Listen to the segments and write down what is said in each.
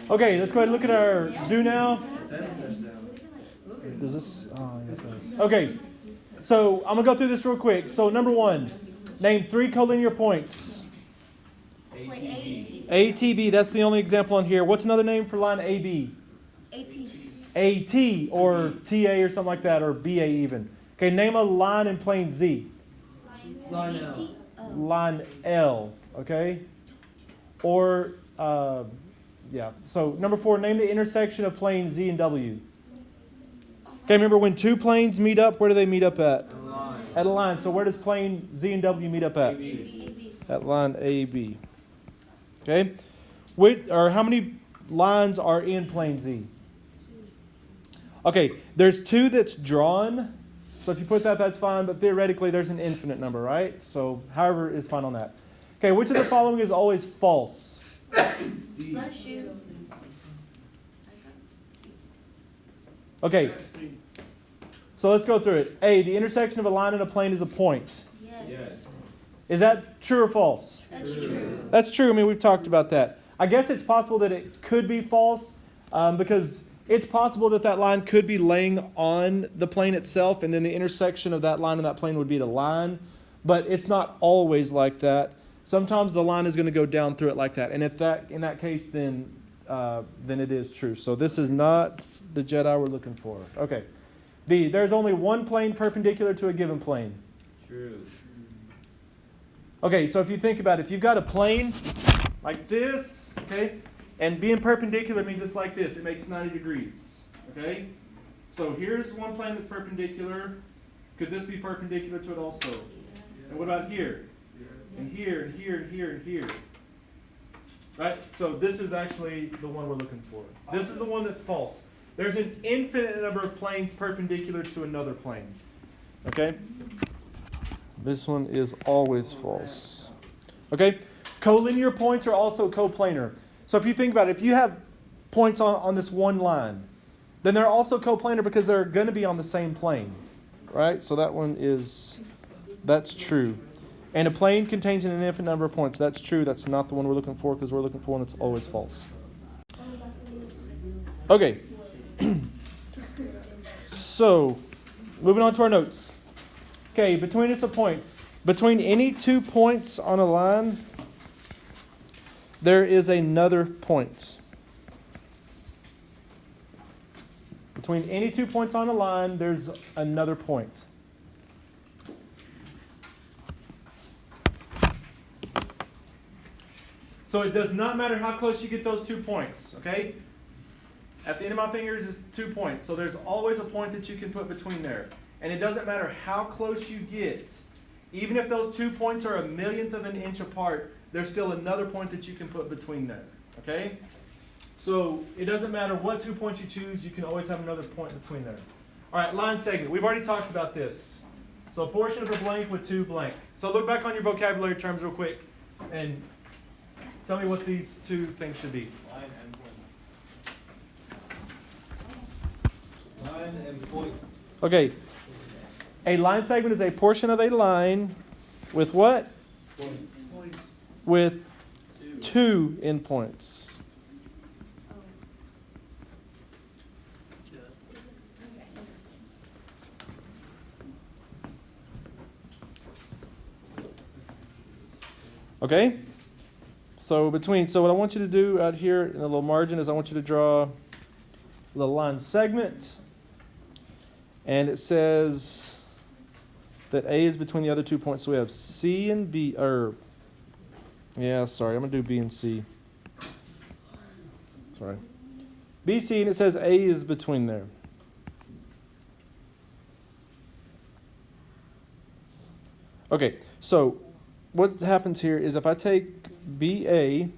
Okay, let's go ahead and look at our do now. Does this? Oh, yes, it does. Okay, so I'm going to go through this real quick. So number one, name 3 collinear points. ATB, that's the only example on here. What's another name for line AB? AT or TA or something like that, or BA even. Okay, name a line in plane Z. Line L. Line L, okay? Or, yeah. So number 4, name the intersection of plane Z and W. Okay, remember when 2 planes meet up, where do they meet up at? At a line. So where does plane Z and W meet up at? AB. At line AB. Okay? How many lines are in plane Z? Okay, there's 2 that's drawn. So if you put that, that's fine. But theoretically, there's an infinite number, right? So however is fine on that. Okay, which of the following is always false? Bless you. Okay, so let's go through it. A, the intersection of a line and a plane is a point. Yes. Is that true or false? That's true. That's true. I mean, we've talked about that. I guess it's possible that it could be false because it's possible that that line could be laying on the plane itself, and then the intersection of that line and that plane would be the line. But it's not always like that. Sometimes the line is going to go down through it like that. And in that case, then it is true. So this is not the Jedi we're looking for. Okay. B, there's only one plane perpendicular to a given plane. True. Okay, so if you think about it, if you've got a plane like this, okay, and being perpendicular means it's like this. It makes 90 degrees, okay? So here's one plane that's perpendicular. Could this be perpendicular to it also? And what about here? And here, and here, and here, and here. Right? So this is actually the one we're looking for. This is the one that's false. There's an infinite number of planes perpendicular to another plane. Okay? This one is always false. Okay? Collinear points are also coplanar. So if you think about it, if you have points on this one line, then they're also coplanar because they're going to be on the same plane. Right? So that's true. And a plane contains an infinite number of points. That's true. That's not the one we're looking for because we're looking for one that's always false. Okay. So, moving on to our notes. Okay, between us of points. Between any 2 points on a line, there is another point. Between any 2 points on a line, there's another point. So it does not matter how close you get those 2 points, okay? At the end of my fingers is 2 points. So there's always a point that you can put between there. And it doesn't matter how close you get. Even if those 2 points are a millionth of an inch apart, there's still another point that you can put between there, okay? So it doesn't matter what 2 points you choose, you can always have another point between there. All right, line segment. We've already talked about this. So a portion of a blank with 2 blank. So look back on your vocabulary terms real quick and tell me what these 2 things should be. Line and point. Okay. A line segment is a portion of a line with what? Point. With 2 endpoints. Okay? So what I want you to do out here in the little margin is I want you to draw a little line segment. And it says that A is between the other 2 points. So we have C and B, I'm going to do B and C. Sorry. B, C, and it says A is between there. Okay, so what happens here is if I take BA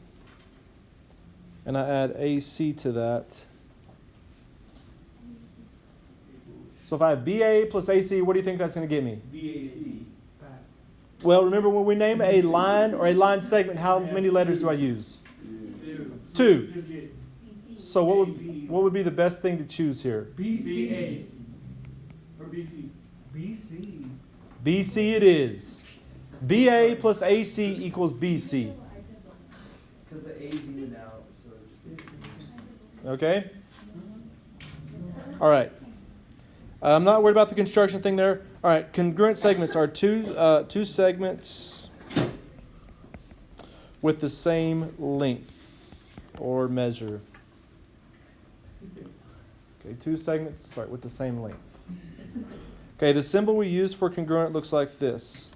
and I add AC to that. So if I have BA plus AC, what do you think that's going to get me? BAC. Well, remember when we name a line or a line segment, how many letters do I use? 2. So what would be the best thing to choose here? BCA. Or BC. BC. BC it is. BA plus AC equals BC. Because the A's even out. So Okay? All right. I'm not worried about the construction thing there. All right, congruent segments are two segments with the same length or measure. Okay, two segments, with the same length. Okay, the symbol we use for congruent looks like this.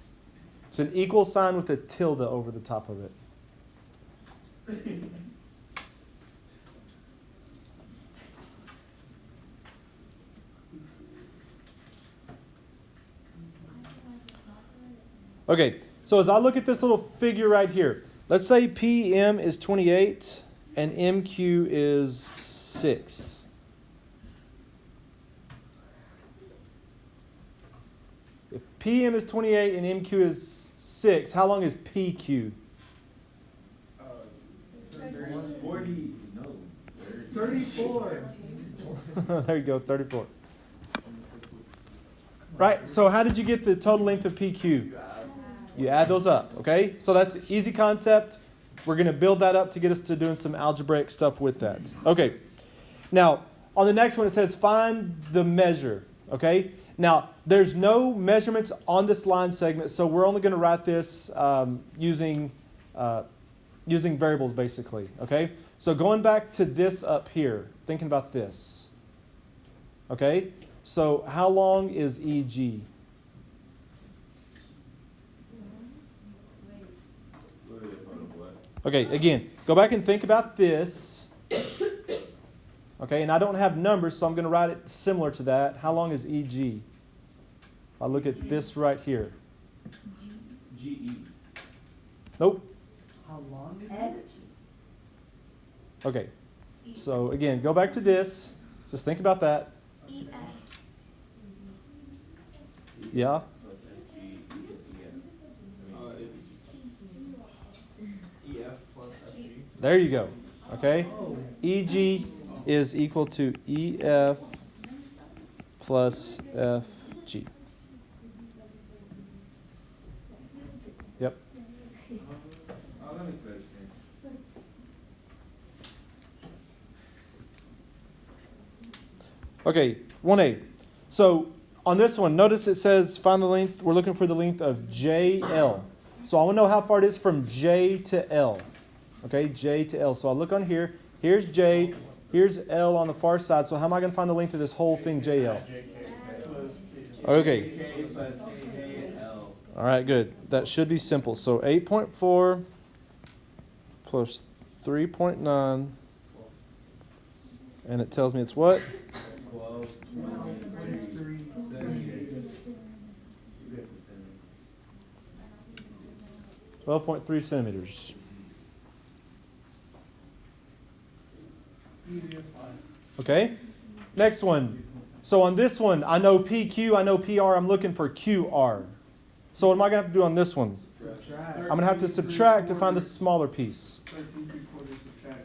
It's an equal sign with a tilde over the top of it. Okay, so as I look at this little figure right here, let's say PM is 28 and MQ is 6. If PM is 28 and MQ is 6, how long is PQ? 40. No. 34. There you go, 34. Right, so how did you get the total length of PQ? You add those up, okay? So that's an easy concept. We're going to build that up to get us to doing some algebraic stuff with that. Okay, now on the next one it says find the measure, okay? Now there's no measurements on this line segment, so we're only going to write this using variables basically, okay? So going back to this up here, thinking about this, okay? So how long is EG? Okay, again, go back and think about this. Okay, and I don't have numbers, so I'm going to write it similar to that. How long is EG? I'll look at this right here. GE. Nope. How long is it? Okay, so again, go back to this. Just think about that. EF. Yeah. EF plus FG. There you go. Okay? EG is equal to EF plus FG. Yep. Oh, that makes better sense. Okay, 1A. So on this one, notice it says find the length. We're looking for the length of JL. So I want to know how far it is from J to L. Okay, J to L. So I'll look on here. Here's J. Here's L on the far side. So how am I going to find the length of this whole thing, JL? Okay. K plus K and L. All right, good. That should be simple. So 8.4 plus 3.9. And it tells me it's what? 12. 12.3 centimeters. Okay. Next one. So on this one, I know PQ, I know PR, I'm looking for QR. So what am I going to have to do on this one? Subtract. I'm going to have to subtract to find the smaller piece. 13 3/4 subtract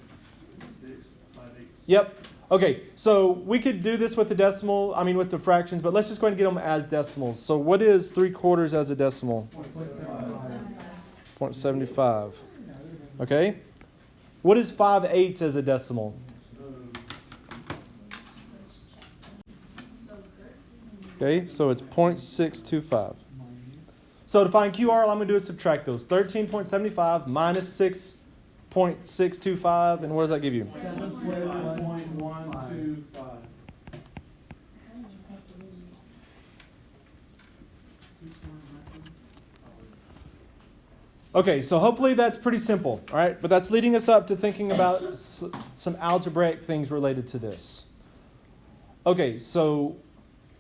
6 5/8. Yep. Okay, so we could do this with the decimal, with the fractions, but let's just go ahead and get them as decimals. So what is 3/4 as a decimal? 0.75. Okay. What is 5/8 as a decimal? Okay, so it's 0.625. So to find QR, all I'm going to do is subtract those. 13.75 minus 6.625, and what does that give you? 7.125. Okay, so hopefully that's pretty simple, all right? But that's leading us up to thinking about some algebraic things related to this. Okay, so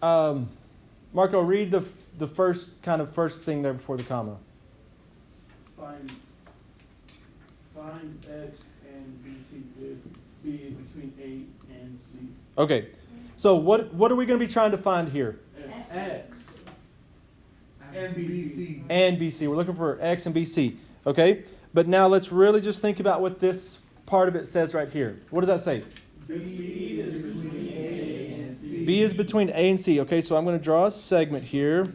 Marco, read the first thing there before the comma. Find X and BC with B between A and C. Okay, so what are we going to be trying to find here? X and BC. And BC. We're looking for X and BC. Okay, but now let's really just think about what this part of it says right here. What does that say? B is between A and C. B is between A and C. Okay, so I'm going to draw a segment here.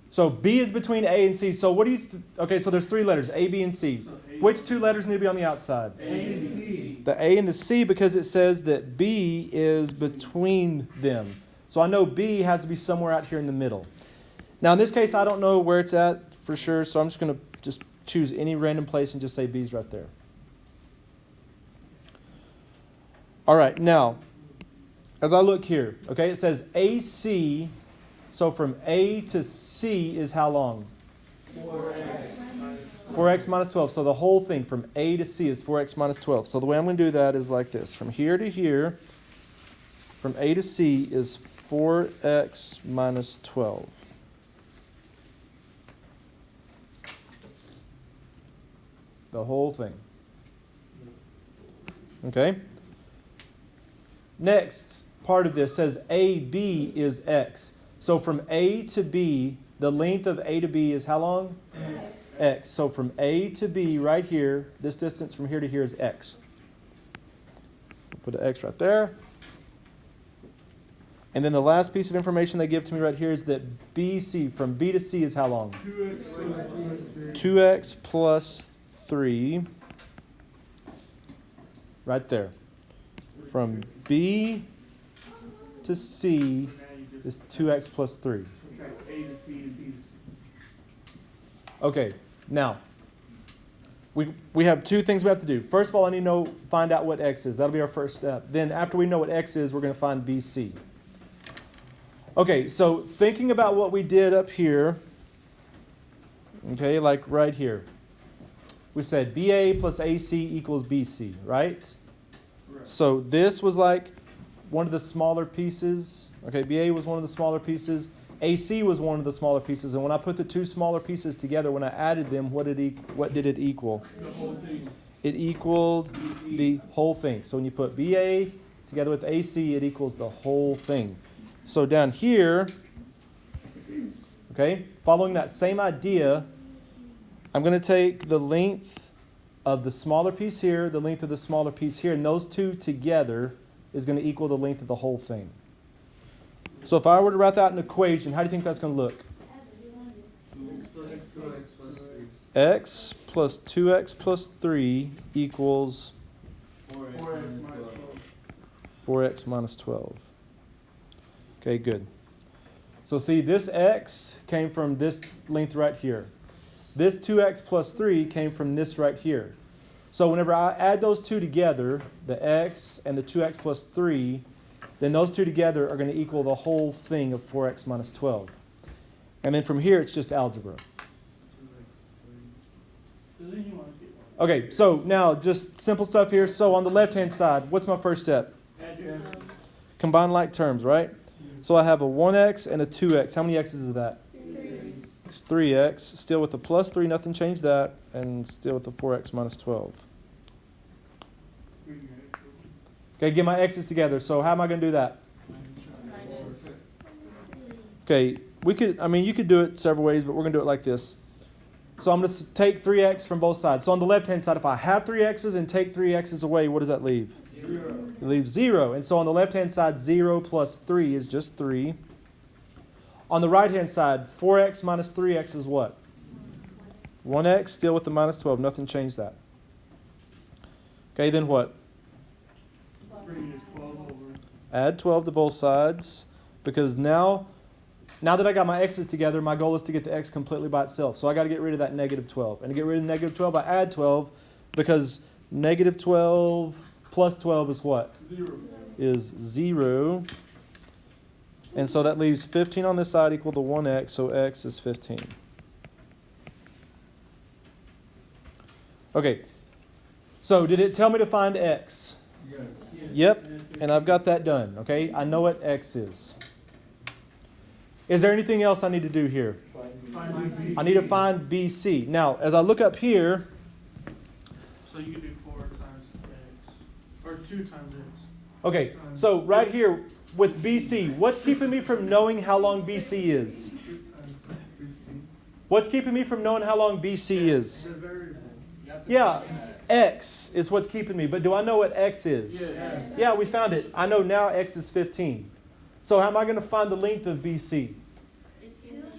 So B is between A and C. So what do you, okay, so there's three letters, A, B, and C. So A- Which two letters need to be on the outside? A and C. The A and the C, because it says that B is between them. So I know B has to be somewhere out here in the middle. Now in this case, I don't know where it's at for sure, so I'm just going to just choose any random place and just say B's right there. All right, now, as I look here, okay, it says AC, so from A to C is how long? 4x minus 12. So the whole thing from A to C is 4x minus 12. So the way I'm going to do that is like this. From here to here, from A to C is 4x minus 12. The whole thing. Okay? Next part of this says AB is x. So from A to B, the length of A to B is how long? X. So from A to B right here, this distance from here to here is x. Put an x right there. And then the last piece of information they give to me right here is that BC, from B to C is how long? 2x plus 3. Right there. From B to C So now you just is 2x plus 3. subtract A to C and B to C. Okay, now, we have two things we have to do. First of all, I need to find out what x is. That'll be our first step. Then after we know what x is, we're going to find BC. Okay, so thinking about what we did up here, okay, like right here. We said BA plus AC equals BC, right? Correct. So this was like one of the smaller pieces. Okay, BA was one of the smaller pieces. AC was one of the smaller pieces. And when I put the two smaller pieces together, when I added them, what did it equal? The whole thing. It equaled the whole thing. So when you put BA together with AC, it equals the whole thing. So down here, okay, following that same idea, I'm going to take the length of the smaller piece here, the length of the smaller piece here, and those two together is going to equal the length of the whole thing. So if I were to write that in an equation, how do you think that's going to look? X plus 2x plus 3 equals 4x minus 12. 4x minus 12. Okay, good. So see, this x came from this length right here. This 2x plus 3 came from this right here. So whenever I add those two together, the x and the 2x plus 3, then those two together are going to equal the whole thing of 4x minus 12. And then from here, it's just algebra. So then you want to get one. Okay, so now just simple stuff here. So on the left-hand side, what's my first step? Add your Combine like terms, right? So I have a 1x and a 2x. How many x's is that? 3x. Still with the plus 3, nothing changed that. And still with the 4x minus 12. Okay, get my x's together. So how am I going to do that? Okay, you could do it several ways, but we're going to do it like this. So I'm going to take 3x from both sides. So on the left-hand side, if I have 3 x's and take 3 x's away, what does that leave? 0. It leaves 0. And so on the left-hand side, 0 plus 3 is just 3. On the right-hand side, 4x minus 3x is what? 1x, still with the minus 12. Nothing changed that. Okay, then what? Bring this 12 over. Add 12 to both sides. Because now that I got my x's together, my goal is to get the x completely by itself. So I got to get rid of that negative 12. And to get rid of negative 12, I add 12. Because negative 12 plus 12 is what? 0. Is 0. And so that leaves 15 on this side equal to 1x, so x is 15. Okay, so did it tell me to find x? Yes. Yep, and I've got that done, okay? I know what x is. Is there anything else I need to do here? Find BC. I need to find BC. Now, as I look up here, So you can do 4 times x. Or 2 times x. okay, so right here with BC, what's keeping me from knowing how long BC is? What's keeping me from knowing how long BC is? Yeah, x is what's keeping me. But do I know what x is? Yes. Yeah, we found it. I know now x is 15. So how am I going to find the length of BC?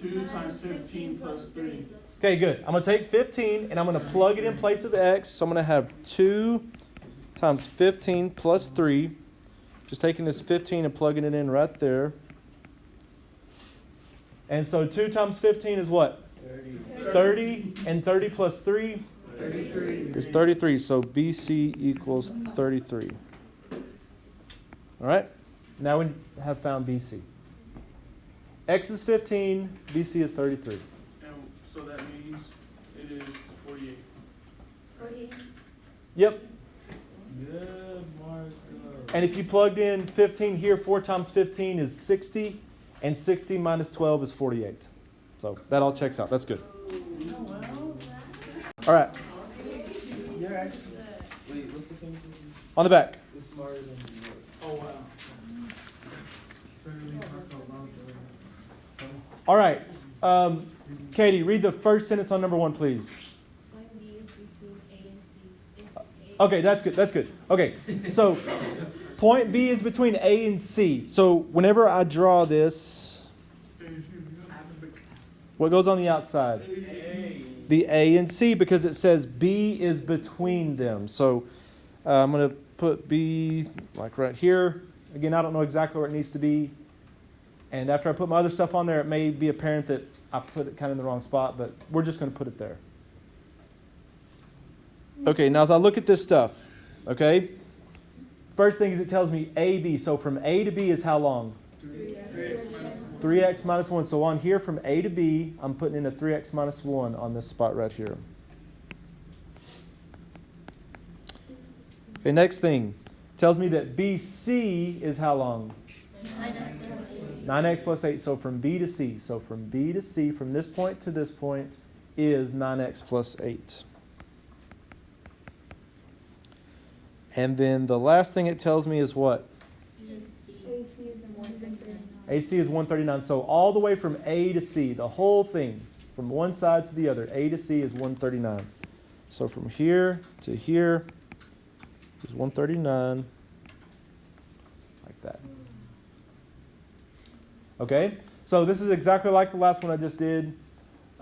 2 times 15 plus 3. Okay, good. I'm going to take 15 and I'm going to plug it in place of x. So I'm going to have 2 times 15 plus 3. Just taking this 15 and plugging it in right there. And so 2 times 15 is what? 30. And 30 plus 3 is 33. So BC equals 33. All right? Now we have found BC. X is 15. BC is 33. And so that means it is 48. 48. Yep. Good, Marco. And if you plugged in 15 here, 4 times 15 is 60. And 60 minus 12 is 48. So that all checks out. That's good. All right. You're actually. Wait, what's the thing? On the back. You're smarter than you look. Oh, wow. All right. Katie, read the first sentence on number 1, please. Point B is between A and C. If A Okay, that's good. That's good. Okay, so point B is between A and C. So whenever I draw this, what goes on the outside? The A and C, because it says B is between them. So I'm going to put B like right here. Again, I don't know exactly where it needs to be. And after I put my other stuff on there, it may be apparent that I put it kind of in the wrong spot, but we're just going to put it there. Okay, now as I look at this stuff, okay, first thing is it tells me AB. So from A to B is how long? 3x minus 1. So on here from A to B, I'm putting in a 3x minus 1 on this spot right here. Okay, next thing. Tells me that BC is how long? 9x plus 8. So from B to C. So from B to C, from this point to this point, is 9x plus 8. And then the last thing it tells me is what? AC is 139. AC is 139. So all the way from A to C, the whole thing, from one side to the other, A to C is 139. So from here to here is 139, like that. Okay? So this is exactly like the last one I just did.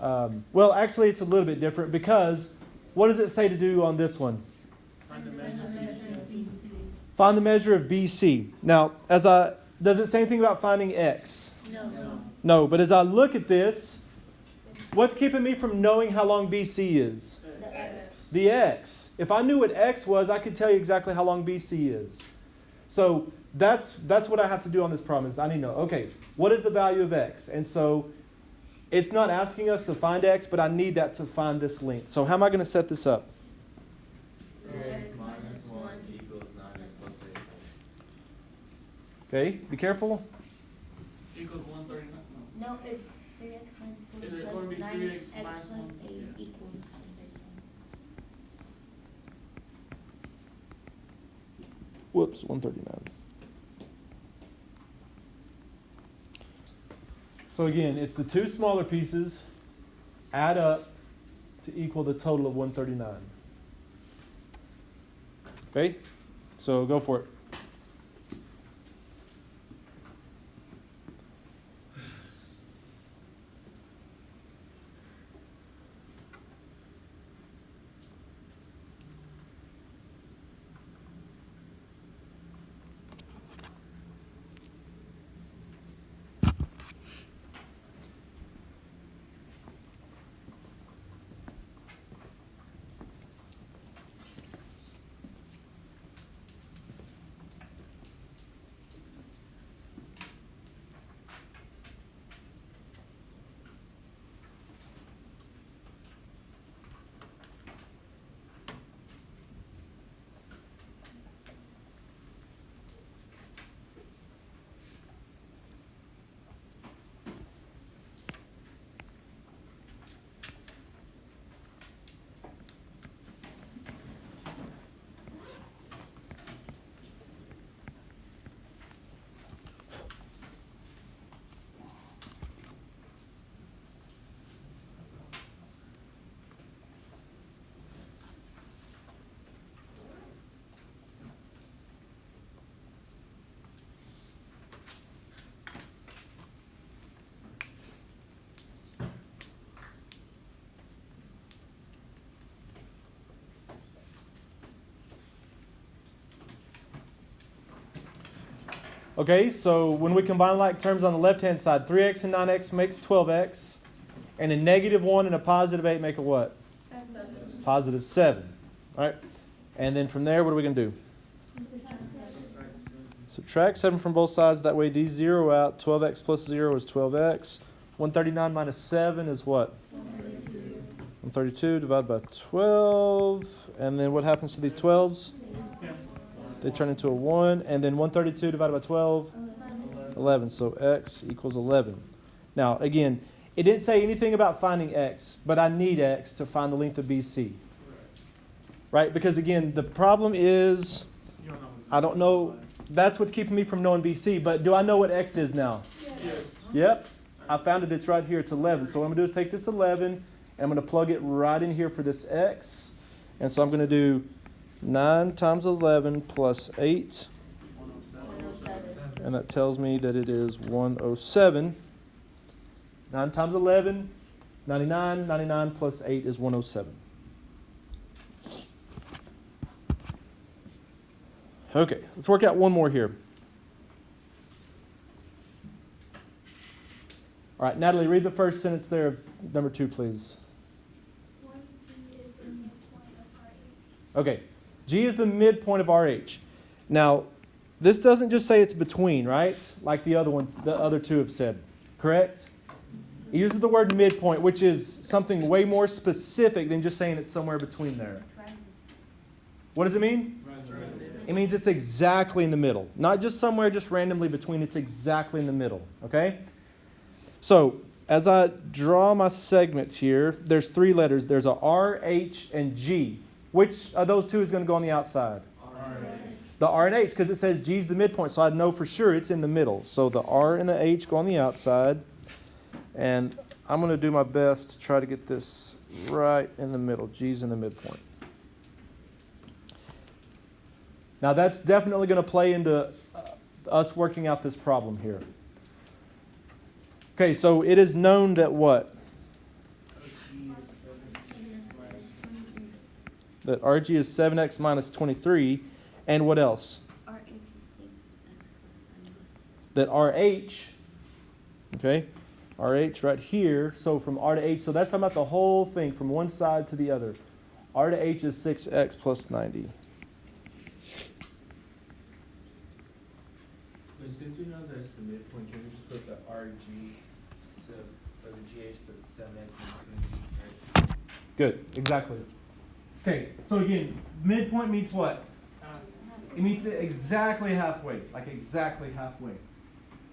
Well, actually, it's a little bit different because what does it say to do on this one? Find the measure of BC. Find the measure of BC. Now, does it say anything about finding X? No. No, but as I look at this, what's keeping me from knowing how long BC is? The X. The X. If I knew what X was, I could tell you exactly how long BC is. So that's what I have to do on this problem is I need to know, okay, what is the value of X? And so it's not asking us to find X, but I need that to find this length. So how am I going to set this up? 3x minus 1 equals 9x plus 8. Okay, be careful. Equals 139. No. No, it's 3x minus 1 Is it plus going to be 9x 3x plus minus 1? 8 Yeah. equals 139. Whoops, 139. So again, it's the two smaller pieces add up to equal the total of 139. Okay? So go for it. Okay, so when we combine like terms on the left-hand side, 3x and 9x makes 12x. And a negative 1 and a positive 8 make a what? Positive 7. All right. And then from there, what are we going to do? Subtract 7 from both sides. That way these zero out. 12x plus 0 is 12x. 139 minus 7 is what? 132 divided by 12. And then what happens to these 12s? They turn into a 1. And then 132 divided by 12? 11. So x equals 11. Now, again, it didn't say anything about finding x, but I need x to find the length of BC. Right? Because, again, the problem is I don't know. That's what's keeping me from knowing BC. But do I know what x is now? Yes. Yep. I found it. It's right here. It's 11. So what I'm going to do is take this 11, and I'm going to plug it right in here for this x. And so I'm going to do 9 times 11 plus 8. And that tells me that it is 107. 9 times 11 is 99. 99 plus 8 is 107. Okay, let's work out one more here. All right, Natalie, read the first sentence there of number 2, please. Okay, G is the midpoint of RH. Now, this doesn't just say it's between, right? Like the other two have said, correct? It uses the word midpoint, which is something way more specific than just saying it's somewhere between there. What does it mean? It means it's exactly in the middle. Not just somewhere just randomly between, it's exactly in the middle, okay? So, as I draw my segment here, there's 3 letters. There's a R, H, and G. Which of those two is going to go on the outside? The R and H, because it says G is the midpoint, so I know for sure it's in the middle. So the R and the H go on the outside. And I'm going to do my best to try to get this right in the middle. G's in the midpoint. Now that's definitely going to play into us working out this problem here. Okay, so it is known that what? That RG is 7x minus 23. And what else? That RH, okay, RH right here, so from R to H, so that's talking about the whole thing from one side to the other. R to H is 6x plus 90. Since we know that's the midpoint, can we just put the RG, so for the GH, put 7x and 20, right? Good, exactly. Okay, so again, midpoint means what? It means it exactly halfway, like exactly halfway.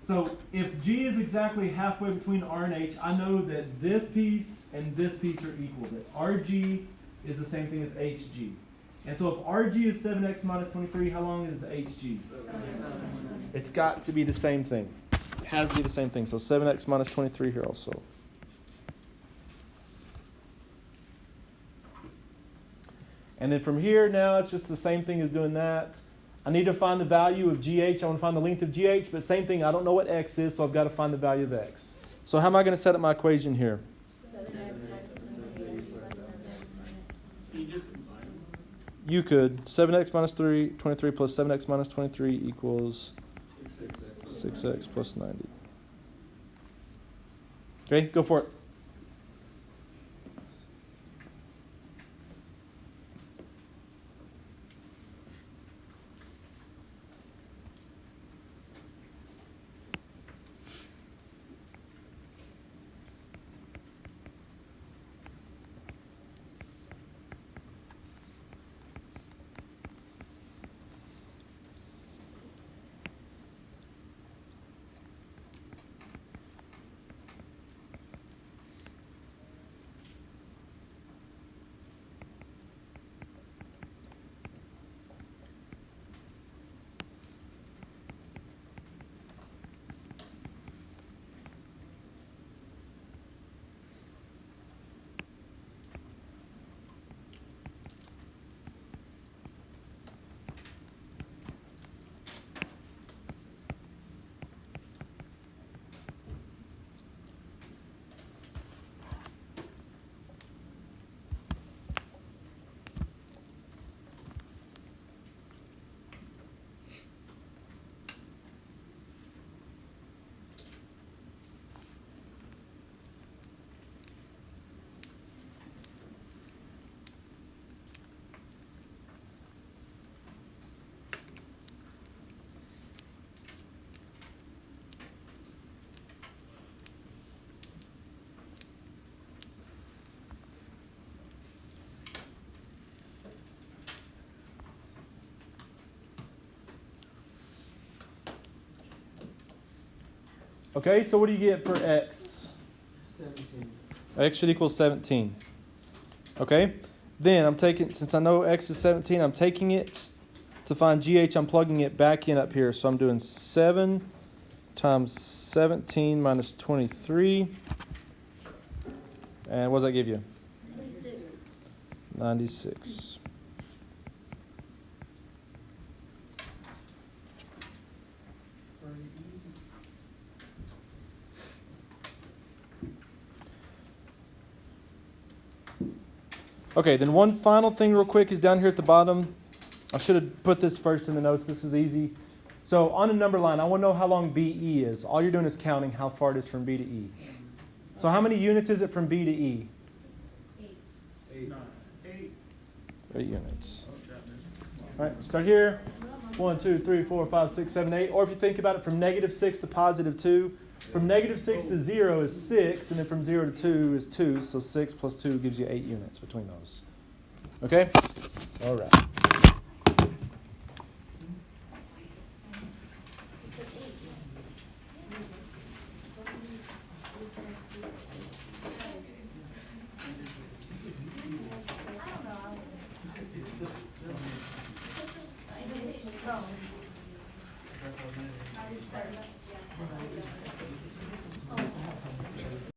So if G is exactly halfway between R and H, I know that this piece and this piece are equal. That RG is the same thing as HG. And so if RG is 7x minus 23, how long is HG? It's got to be the same thing. It has to be the same thing. So 7x minus 23 here also. And then from here now, it's just the same thing as doing that. I need to find the value of GH. I want to find the length of GH, but same thing. I don't know what x is, so I've got to find the value of x. So how am I going to set up my equation here? You could. 7x minus 23 plus 7x minus 23 equals 6x plus 90. Okay, go for it. Okay, so what do you get for x? 17. X should equal 17. Okay, then I'm taking, since I know x is 17, I'm taking it to find GH, I'm plugging it back in up here. So I'm doing 7 times 17 minus 23. And what does that give you? 96. Okay, then one final thing real quick is down here at the bottom. I should have put this first in the notes. This is easy. So on a number line, I want to know how long BE is. All you're doing is counting how far it is from B to E. So how many units is it from B to E? 8. 8. 8 units. All right, start here. 1, 2, 3, 4, 5, 6, 7, 8. Or if you think about it, from -6 to +2. From -6 to 0 is 6, and then from 0 to 2 is 2. So 6 plus 2 gives you 8 units between those. Okay? All right.